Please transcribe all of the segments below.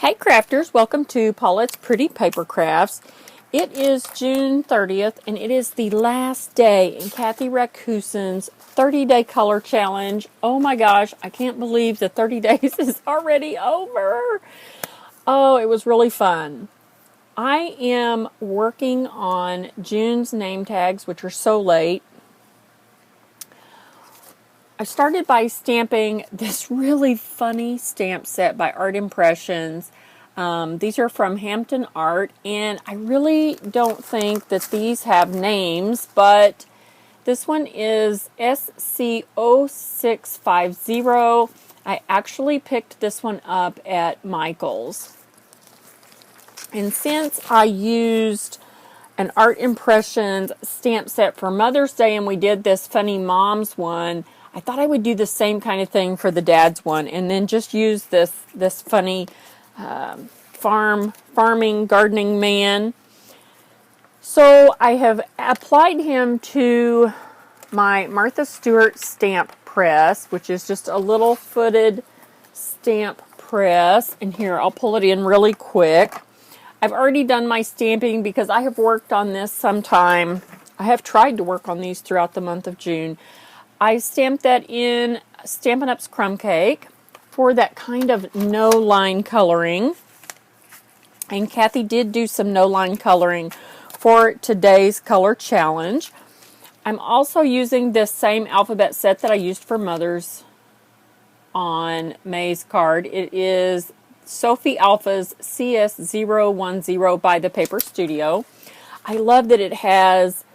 Hey crafters, welcome to Paulette's Pretty Paper Crafts. It is June 30th and it is the last day in Kathy Racoosin's 30-day color challenge. Oh my gosh, I can't believe the 30 days is already over. Oh, it was really fun. I am working on June's name tags, which are so late. I started by stamping this really funny stamp set by Art Impressions. These are from Hampton Art, and I really don't think that these have names, but this one is SC0650. I actually picked this one up at Michael's. And since I used an Art Impressions stamp set for Mother's Day and we did this funny mom's one, I thought I would do the same kind of thing for the dad's one and then just use this funny farming gardening man. So I have applied him to my Martha Stewart stamp press, which is just a little footed stamp press. And here, I'll pull it in really quick. I've already done my stamping because I have worked on this sometime. I have tried to work on these throughout the month of June. I stamped that in Stampin'UP's Crumb Cake for that kind of no-line coloring. And Kathy did do some no-line coloring for today's color challenge. I'm also using this same alphabet set that I used for Mother's on May's card. It is Sophie Alpha's CS010 by the Paper Studio. I love that it has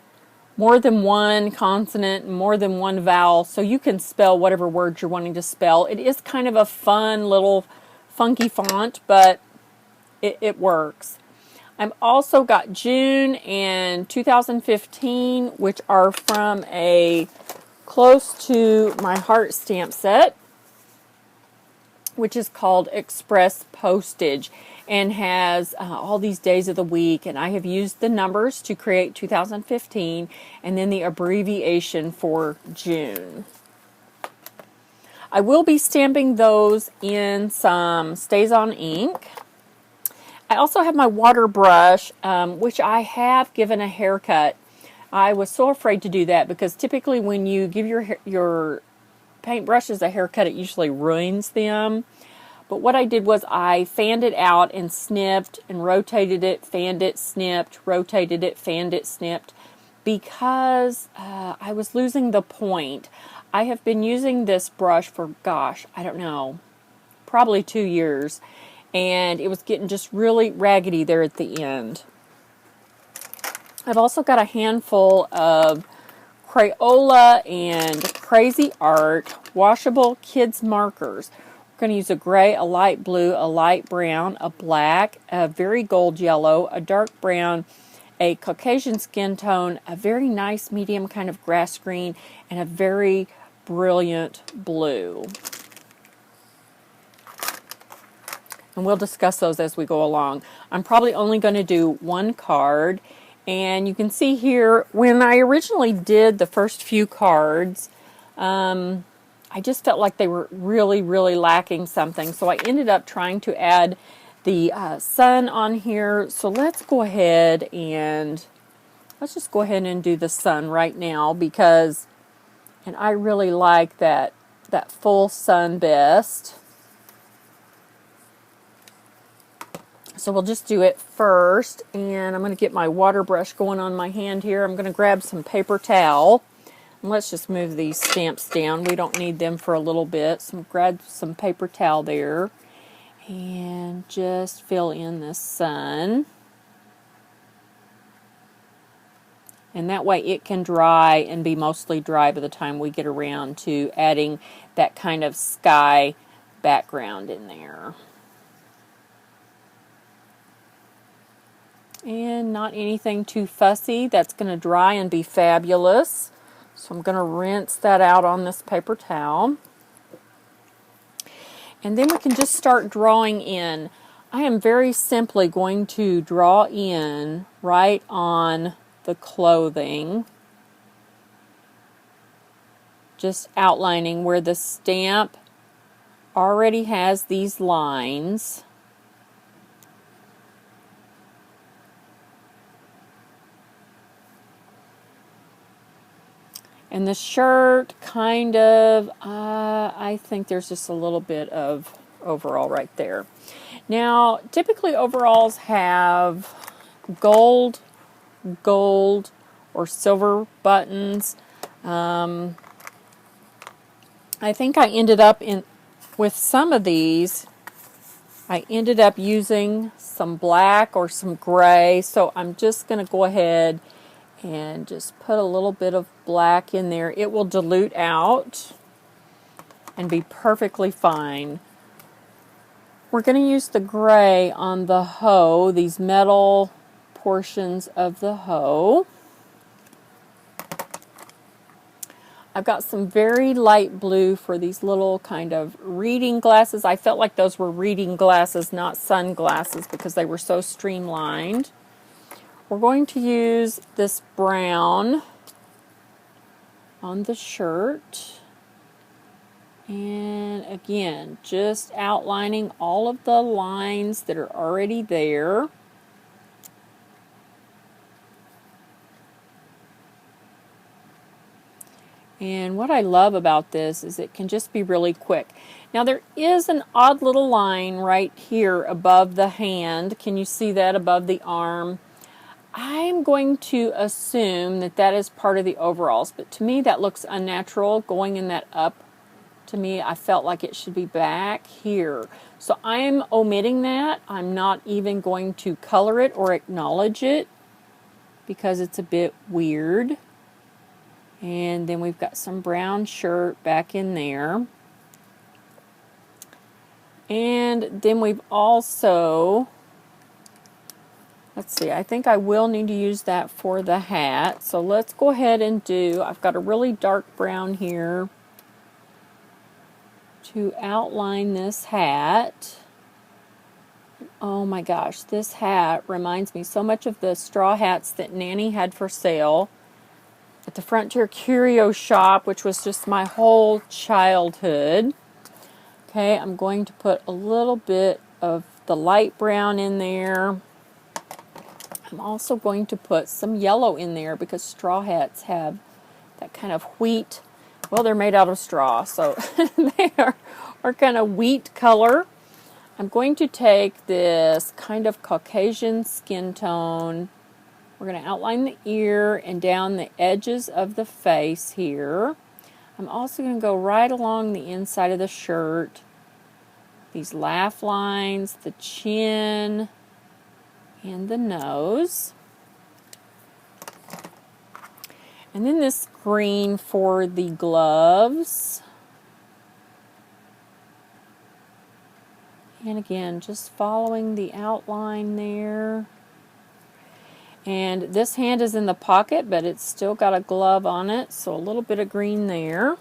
more than one consonant, more than one vowel, so you can spell whatever words you're wanting to spell. It is kind of a fun little funky font, but it works. I've also got June and 2015, which are from a Close to My Heart stamp set, which is called Express Postage and has all these days of the week, and I have used the numbers to create 2015 and then the abbreviation for June. I will be stamping those in some StazOn ink. I also have my water brush, which I have given a haircut. I was so afraid to do that because typically when you give your paintbrushes a haircut, it usually ruins them. But what I did was I fanned it out and snipped and rotated it, fanned it, snipped, rotated it, fanned it, snipped, because I was losing the point. I have been using this brush for, gosh, I don't know, probably 2 years, and it was getting just really raggedy there at the end. I've also got a handful of Crayola and Crazy Art washable kids markers. We're going to use a gray, a light blue, a light brown, a black, a very gold yellow, a dark brown, a Caucasian skin tone, a very nice medium kind of grass green, and a very brilliant blue. And we'll discuss those as we go along. I'm probably only going to do one card. And you can see here, when I originally did the first few cards, I just felt like they were really, really lacking something. So I ended up trying to add the sun on here. So let's just go ahead and do the sun right now because, and I really like that full sun best. So we'll just do it first, and I'm going to get my water brush going on my hand here. I'm going to grab some paper towel. And let's just move these stamps down. We don't need them for a little bit. So grab some paper towel there and just fill in the sun. And that way it can dry and be mostly dry by the time we get around to adding that kind of sky background in there. And not anything too fussy. That's going to dry and be fabulous. So I'm going to rinse that out on this paper towel. And then we can just start drawing in. I am very simply going to draw in right on the clothing. Just outlining where the stamp already has these lines. And the shirt, kind of, I think there's just a little bit of overall right there. Now, typically overalls have gold, or silver buttons. I think I ended up with some of these, I ended up using some black or some gray. So I'm just going to go ahead and just put a little bit of black in there. It will dilute out and be perfectly fine. We're going to use the gray on the hoe, these metal portions of the hoe. I've got some very light blue for these little kind of reading glasses. I felt like those were reading glasses, not sunglasses, because they were so streamlined. We're going to use this brown on the shirt. And again, just outlining all of the lines that are already there. And what I love about this is it can just be really quick. Now there is an odd little line right here above the hand. Can you see that above the arm? I'm going to assume that that is part of the overalls, but to me that looks unnatural going in that up. To me, I felt like it should be back here. So I am omitting that. I'm not even going to color it or acknowledge it because it's a bit weird. And then we've got some brown shirt back in there. And then we've also, let's see, I think I will need to use that for the hat. So let's go ahead and I've got a really dark brown here to outline this hat. Oh my gosh, this hat reminds me so much of the straw hats that Nanny had for sale at the Frontier Curio Shop, which was just my whole childhood. Okay, I'm going to put a little bit of the light brown in there. I'm also going to put some yellow in there because straw hats have that kind of wheat. Well, they're made out of straw, so they are kind of wheat color. I'm going to take this kind of Caucasian skin tone. We're going to outline the ear and down the edges of the face here. I'm also going to go right along the inside of the shirt. These laugh lines, the chin, and the nose. And then this green for the gloves. And again, just following the outline there. And this hand is in the pocket, but it's still got a glove on it, so a little bit of green there.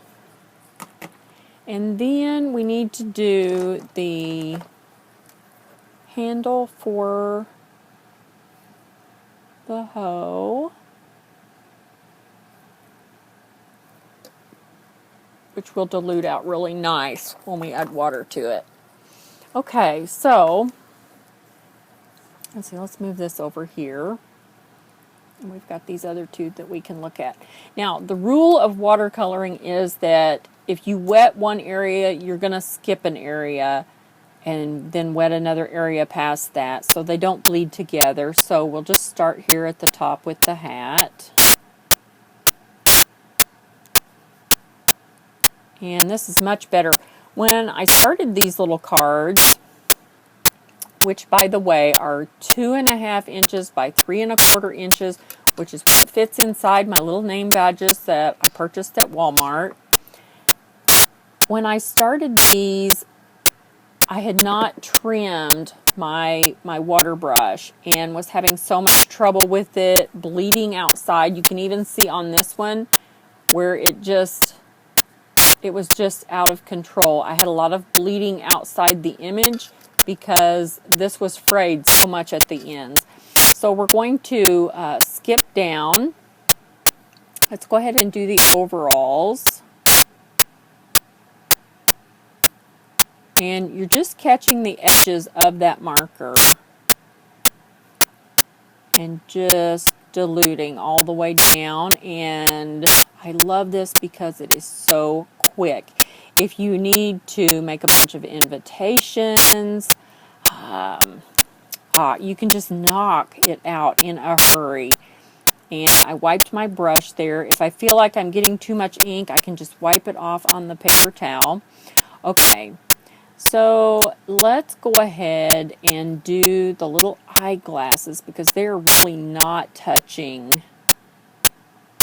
And then we need to do the handle for the hoe, which will dilute out really nice when we add water to it. Okay, so let's see, let's move this over here. And we've got these other two that we can look at. Now, the rule of watercoloring is that if you wet one area, you're going to skip an area and then wet another area past that so they don't bleed together. So we'll just start here at the top with the hat. And this is much better. When I started these little cards, which by the way are 2.5 inches by 3.25 inches, which is what fits inside my little name badges that I purchased at Walmart. When I started these, I had not trimmed my water brush and was having so much trouble with it bleeding outside. You can even see on this one where it was just out of control. I had a lot of bleeding outside the image because this was frayed so much at the ends. So we're going to skip down. Let's go ahead and do the overalls. And you're just catching the edges of that marker and just diluting all the way down, and I love this because it is so quick. If you need to make a bunch of invitations, you can just knock it out in a hurry. And I wiped my brush there. If I feel like I'm getting too much ink, I can just wipe it off on the paper towel. Okay, so let's go ahead and do the little eyeglasses because they're really not touching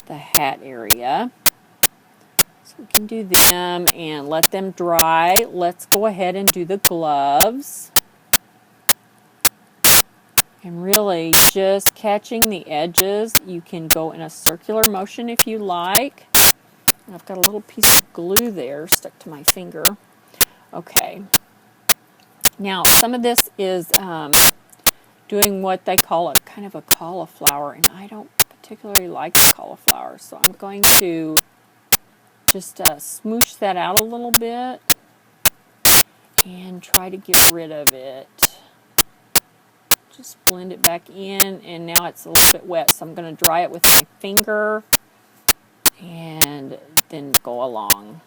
the hat area. So we can do them and let them dry. Let's go ahead and do the gloves. And really just catching the edges. You can go in a circular motion if you like. I've got a little piece of glue there stuck to my finger. Okay. Now, some of this is doing what they call a kind of a cauliflower, and I don't particularly like the cauliflower, so I'm going to just smoosh that out a little bit and try to get rid of it. Just blend it back in, and now it's a little bit wet, so I'm going to dry it with my finger and then go along.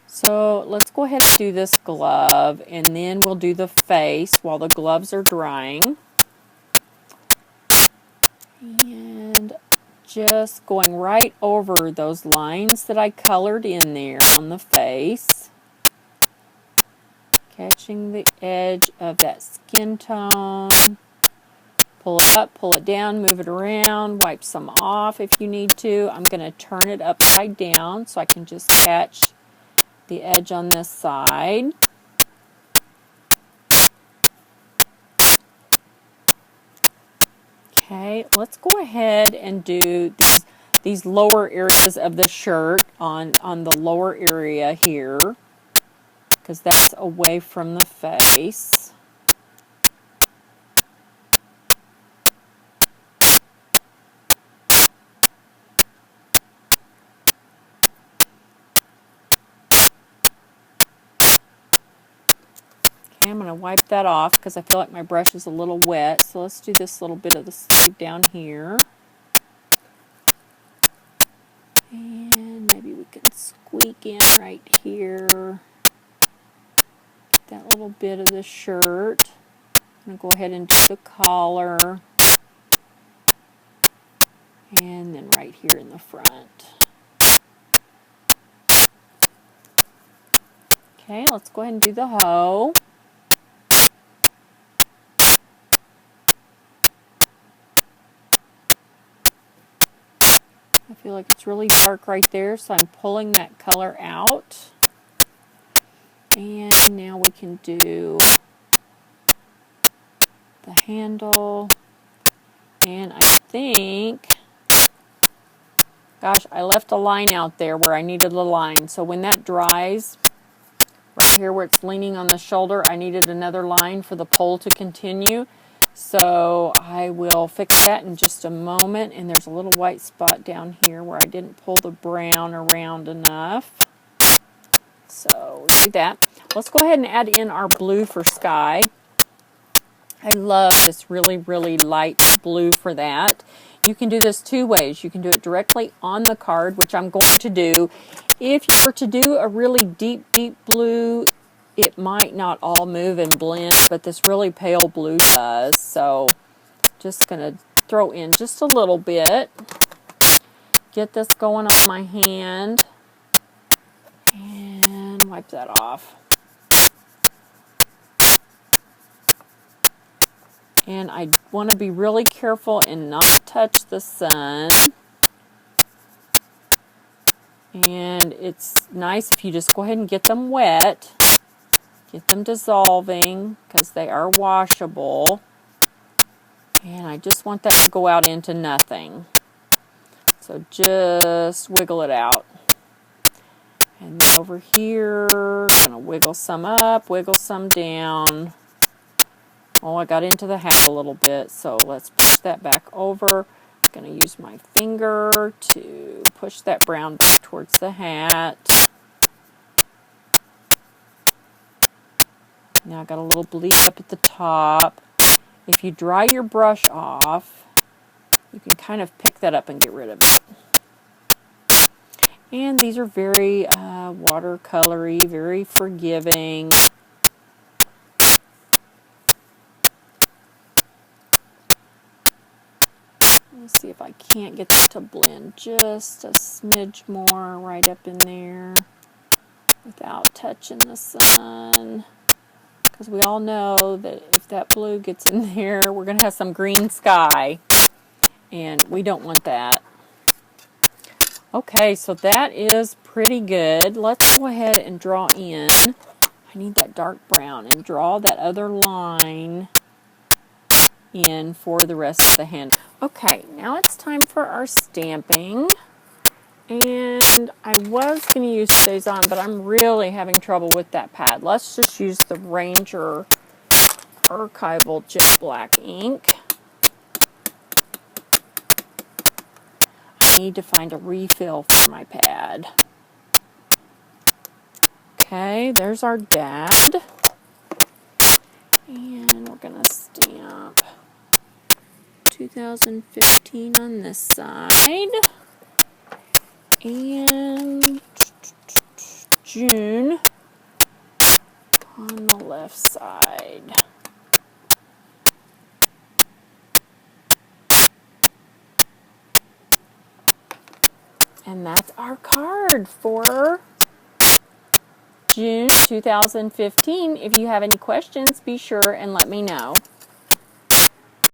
So let's go ahead and do this glove, and then we'll do the face while the gloves are drying. And just going right over those lines that I colored in there on the face. Catching the edge of that skin tone. Pull it up, pull it down, move it around, wipe some off if you need to. I'm going to turn it upside down so I can just catch the edge on this side. Okay, let's go ahead and do these lower areas of the shirt on the lower area here, because that's away from the face. Okay, I'm going to wipe that off because I feel like my brush is a little wet. So let's do this little bit of the sleeve down here. And maybe we can squeak in right here. That little bit of the shirt. I'm going to go ahead and do the collar. And then right here in the front. Okay, let's go ahead and do the hoe. I feel like it's really dark right there, so I'm pulling that color out. And now we can do the handle. And I think, gosh, I left a line out there where I needed a line. So when that dries, right here where it's leaning on the shoulder, I needed another line for the pole to continue. So I will fix that in just a moment. And there's a little white spot down here where I didn't pull the brown around enough. So we'll do that. Let's go ahead and add in our blue for sky. I love this really, really light blue for that. You can do this two ways. You can do it directly on the card, which I'm going to do. If you were to do a really deep, deep blue, it might not all move and blend, but this really pale blue does. So just going to throw in just a little bit. Get this going on my hand. And wipe that off. And I want to be really careful and not touch the sun. And it's nice if you just go ahead and get them wet. Get them dissolving because they are washable. And I just want that to go out into nothing. So just wiggle it out. And then over here, I'm going to wiggle some up, wiggle some down. Oh, I got into the hat a little bit, so let's push that back over. I'm going to use my finger to push that brown back towards the hat. Now I got a little bleed up at the top. If you dry your brush off, you can kind of pick that up and get rid of it. And these are very watercolory, very forgiving. Let's see if I can't get this to blend just a smidge more right up in there without touching the sun. Because we all know that if that blue gets in there, we're going to have some green sky. And we don't want that. Okay, so that is pretty good. Let's go ahead and draw in. I need that dark brown and draw that other line in for the rest of the hand. Okay, now it's time for our stamping. And I was going to use Cezanne, but I'm really having trouble with that pad. Let's just use the Ranger Archival Jet Black ink. I need to find a refill for my pad. Okay, there's our dad. And we're going to stamp 2015 on this side. And June on the left side. And that's our card for June 2015. If you have any questions, be sure and let me know.